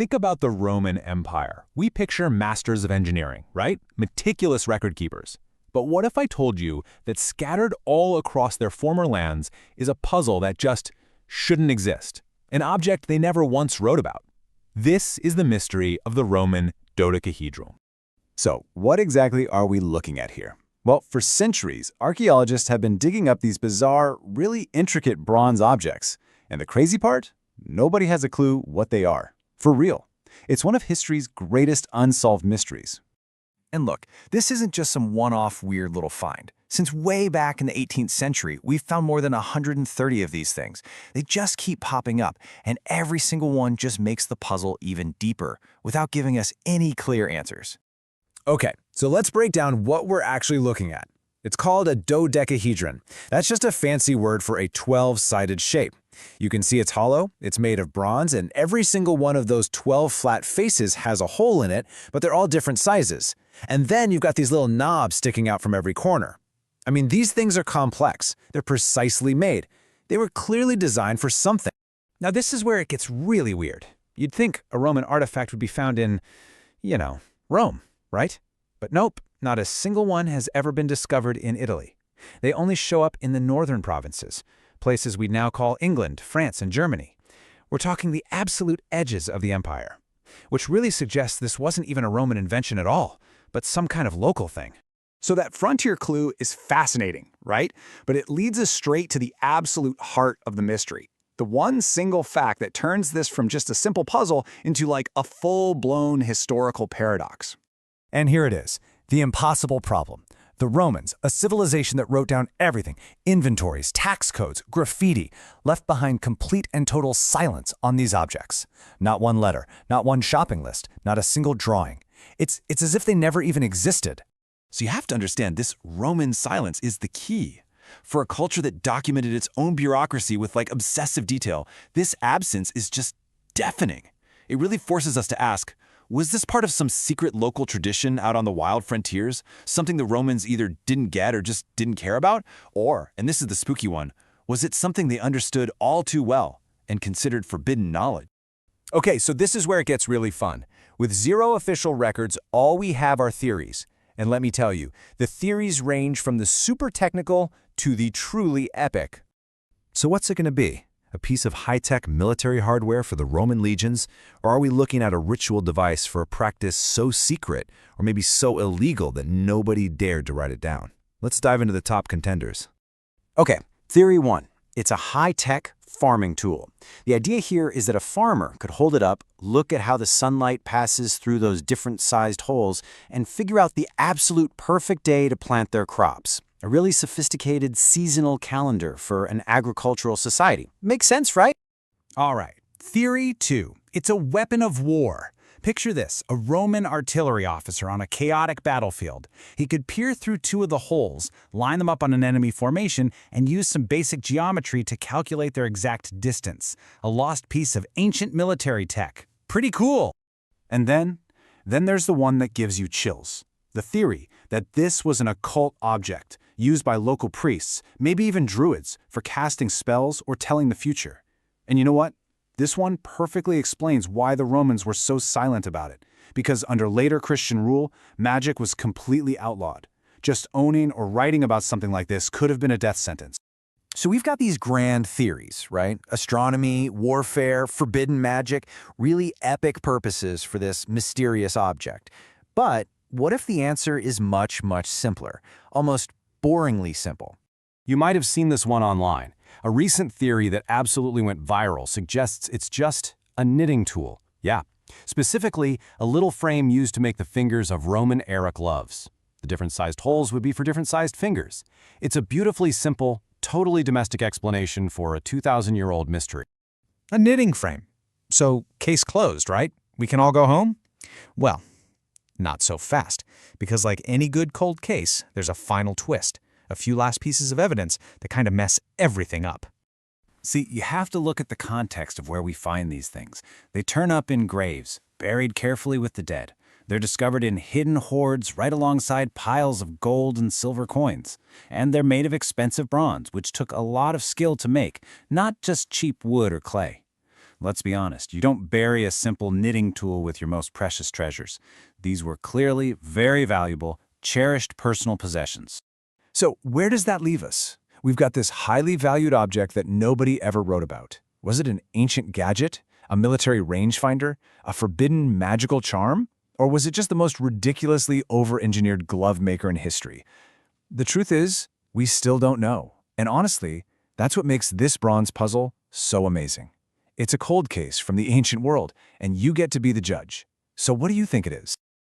think about the Roman Empire. We picture masters of engineering, right? Meticulous record keepers. But what if I told you that scattered all across their former lands is a puzzle that just shouldn't exist, an object they never once wrote about? This is the mystery of the Roman Dodecahedron. So, what exactly are we looking at here? Well, for centuries, archaeologists have been digging up these bizarre, really intricate bronze objects. And the crazy part? Nobody has a clue what they are. For real. It's one of history's greatest unsolved mysteries. And look, this isn't just some one-off weird little find. Since way back in the 18th century, we've found more than 130 of these things. They just keep popping up, and every single one just makes the puzzle even deeper, without giving us any clear answers. Okay, so let's break down what we're actually looking at. It's called a dodecahedron. That's just a fancy word for a 12-sided shape. You can see it's hollow, it's made of bronze, and every single one of those 12 flat faces has a hole in it, but they're all different sizes. And then you've got these little knobs sticking out from every corner. I mean, these things are complex. They're precisely made. They were clearly designed for something. Now, this is where it gets really weird. You'd think a Roman artifact would be found in, Rome, right? But nope, not a single one has ever been discovered in Italy. They only show up in the northern provinces, places we now call England, France, and Germany. We're talking the absolute edges of the empire, which really suggests this wasn't even a Roman invention at all, but some kind of local thing. So that frontier clue is fascinating, right? But it leads us straight to the absolute heart of the mystery. The one single fact that turns this from just a simple puzzle into like a full-blown historical paradox. And here it is, the impossible problem. The Romans, a civilization that wrote down everything, inventories, tax codes, graffiti, left behind complete and total silence on these objects. Not one letter, not one shopping list, not a single drawing. It's as if they never even existed. So you have to understand this Roman silence is the key. For a culture that documented its own bureaucracy with obsessive detail, this absence is just deafening. It really forces us to ask, was this part of some secret local tradition out on the wild frontiers? Something the Romans either didn't get or just didn't care about? Or, and this is the spooky one, was it something they understood all too well and considered forbidden knowledge? Okay, so this is where it gets really fun. With zero official records, all we have are theories. And let me tell you, the theories range from the super technical to the truly epic. So what's it going to be? A piece of high-tech military hardware for the Roman legions? Or are we looking at a ritual device for a practice so secret, or maybe so illegal that nobody dared to write it down? Let's dive into the top contenders. Okay, theory one. It's a high-tech farming tool. The idea here is that a farmer could hold it up, look at how the sunlight passes through those different-sized holes, and figure out the absolute perfect day to plant their crops. A really sophisticated seasonal calendar for an agricultural society. Makes sense, right? All right. Theory 2. It's a weapon of war. Picture this, a Roman artillery officer on a chaotic battlefield. He could peer through two of the holes, line them up on an enemy formation, and use some basic geometry to calculate their exact distance. A lost piece of ancient military tech. Pretty cool. And then there's the one that gives you chills. The theory that this was an occult object used by local priests, maybe even druids, for casting spells or telling the future. And you know what? This one perfectly explains why the Romans were so silent about it. Because under later Christian rule, magic was completely outlawed. Just owning or writing about something like this could have been a death sentence. So we've got these grand theories, right? Astronomy, warfare, forbidden magic, really epic purposes for this mysterious object. But what if the answer is much, much simpler? Almost boringly simple. You might have seen this one online. A recent theory that absolutely went viral suggests it's just a knitting tool. Yeah, specifically a little frame used to make the fingers of Roman-era gloves. The different sized holes would be for different sized fingers. It's a beautifully simple, totally domestic explanation for a 2,000-year-old mystery. A knitting frame. So, case closed, right? We can all go home? Well, not so fast, because like any good cold case, there's a final twist. A few last pieces of evidence that kind of mess everything up. See, you have to look at the context of where we find these things. They turn up in graves, buried carefully with the dead. They're discovered in hidden hoards right alongside piles of gold and silver coins. And they're made of expensive bronze, which took a lot of skill to make, not just cheap wood or clay. let's be honest, you don't bury a simple knitting tool with your most precious treasures. These were clearly very valuable, cherished personal possessions. So where does that leave us? We've got this highly valued object that nobody ever wrote about. Was it an ancient gadget? A military rangefinder? A forbidden magical charm? Or was it just the most ridiculously over-engineered glove maker in history? The truth is, we still don't know. And honestly, that's what makes this bronze puzzle so amazing. It's a cold case from the ancient world, and you get to be the judge. So what do you think it is?